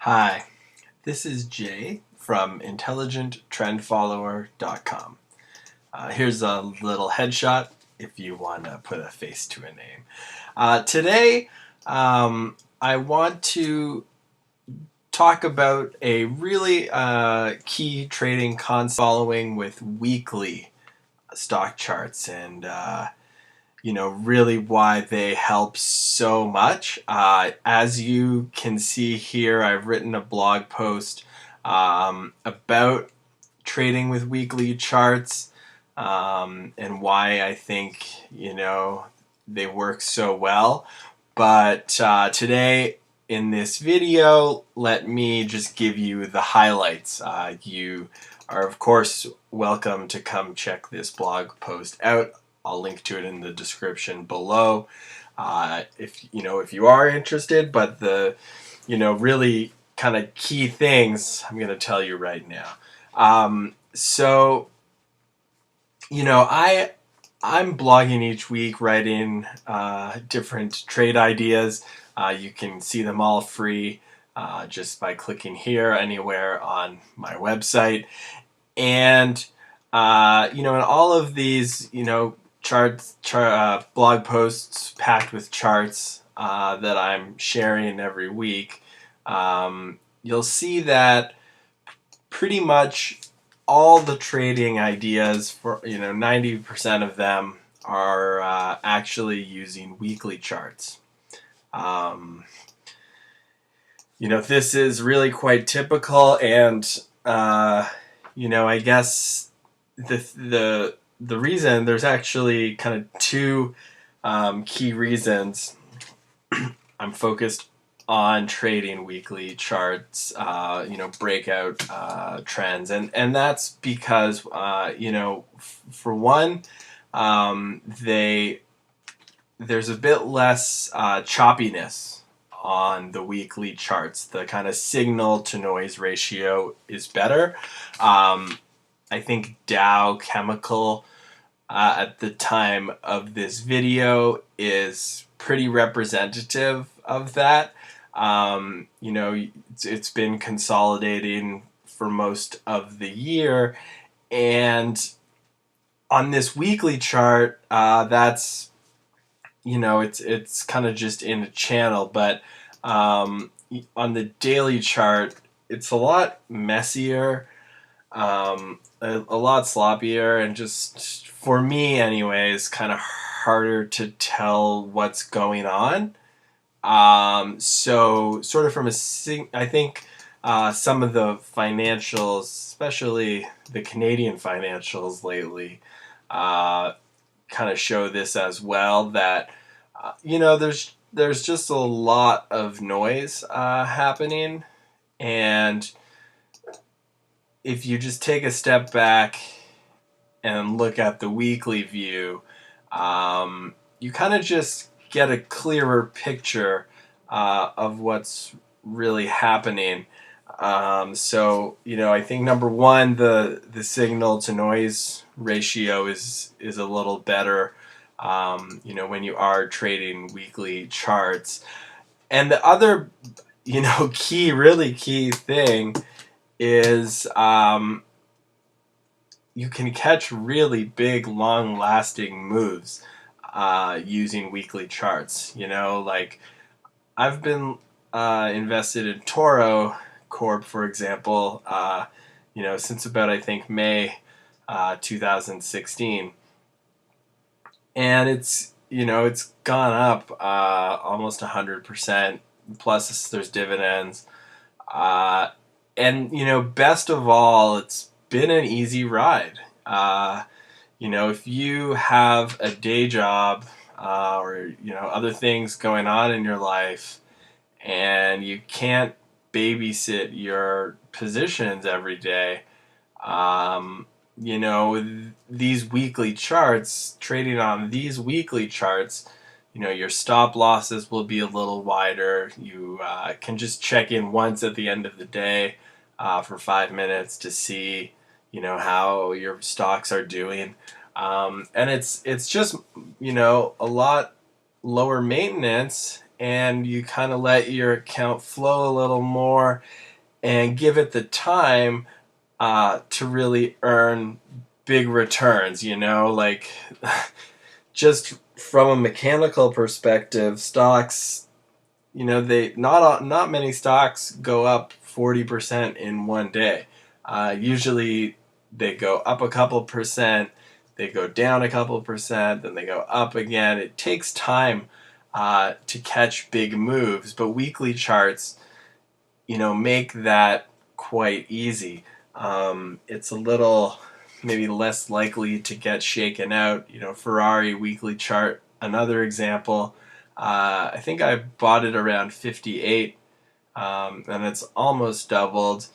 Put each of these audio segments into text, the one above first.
Hi, this is Jay from intelligenttrendfollower.com. Here's a little headshot if you want to put a face to a name. Today, I want to talk about a really key trading concept following with weekly stock charts and really why they help so much. As you can see here, I've written a blog post about trading with weekly charts and why I think, they work so well. But today in this video, let me just give you the highlights. You are, of course, welcome to come check this blog post out. I'll link to it in the description below if you are interested. But the really kind of key things I'm going to tell you right now. So I'm blogging each week, writing different trade ideas. You can see them all free just by clicking here anywhere on my website. And in all of these, blog posts packed with charts that I'm sharing every week, you'll see that pretty much all the trading ideas, for 90% of them are actually using weekly charts. This is really quite typical, and I guess the reason, there's actually kind of two key reasons I'm focused on trading weekly charts, breakout trends, and that's because for one, there's a bit less choppiness on the weekly charts. The kind of signal to noise ratio is better. I think Dow Chemical at the time of this video is pretty representative of that. It's been consolidating for most of the year, and on this weekly chart, that's it's kind of just in a channel, but on the daily chart, it's a lot messier, a lot sloppier, and just for me, anyways, kind of harder to tell what's going on. So sort of I think some of the financials, especially the Canadian financials lately, kind of show this as well, that there's just a lot of noise happening, and if you just take a step back and look at the weekly view, you kind of just get a clearer picture of what's really happening. I think number one, the signal to noise ratio is a little better, when you are trading weekly charts. And the other, really key thing is you can catch really big, long-lasting moves using weekly charts. Like I've been invested in Toro Corp, for example, since about, I think, May 2016, and it's gone up almost 100%. Plus, there's dividends, and best of all, it's been an easy ride. If you have a day job or other things going on in your life, and you can't babysit your positions every day, these weekly charts, trading on these weekly charts, your stop losses will be a little wider. You can just check in once at the end of the day for 5 minutes to see how your stocks are doing, and it's just a lot lower maintenance, and you kind of let your account flow a little more and give it the time to really earn big returns, you know, like just from a mechanical perspective, stocks, you know, they not many stocks go up 40% in one day. Usually they go up a couple percent, they go down a couple percent, then they go up again. It takes time to catch big moves, but weekly charts, you know, make that quite easy. It's a little maybe less likely to get shaken out. You know, Ferrari weekly chart, another example. I think I bought it around 58, and it's almost doubled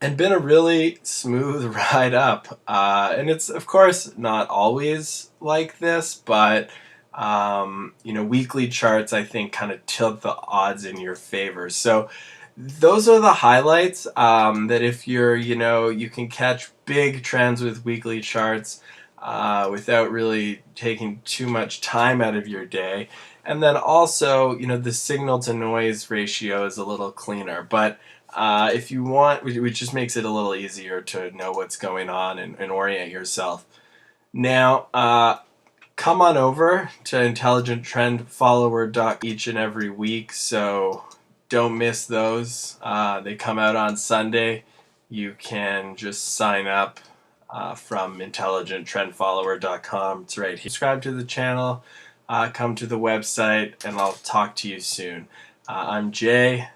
and been a really smooth ride up. And it's, of course, not always like this, but you know, weekly charts, I think, kind of tilt the odds in your favor. So those are the highlights, that if you're, you know, you can catch big trends with weekly charts without really taking too much time out of your day. And then also, you know, the signal to noise ratio is a little cleaner. But if you want, it just makes it a little easier to know what's going on and orient yourself. Now, come on over to intelligenttrendfollower.com each and every week, so don't miss those. They come out on Sunday. You can just sign up from intelligenttrendfollower.com. It's right here. Subscribe to the channel, come to the website, and I'll talk to you soon. I'm Jay.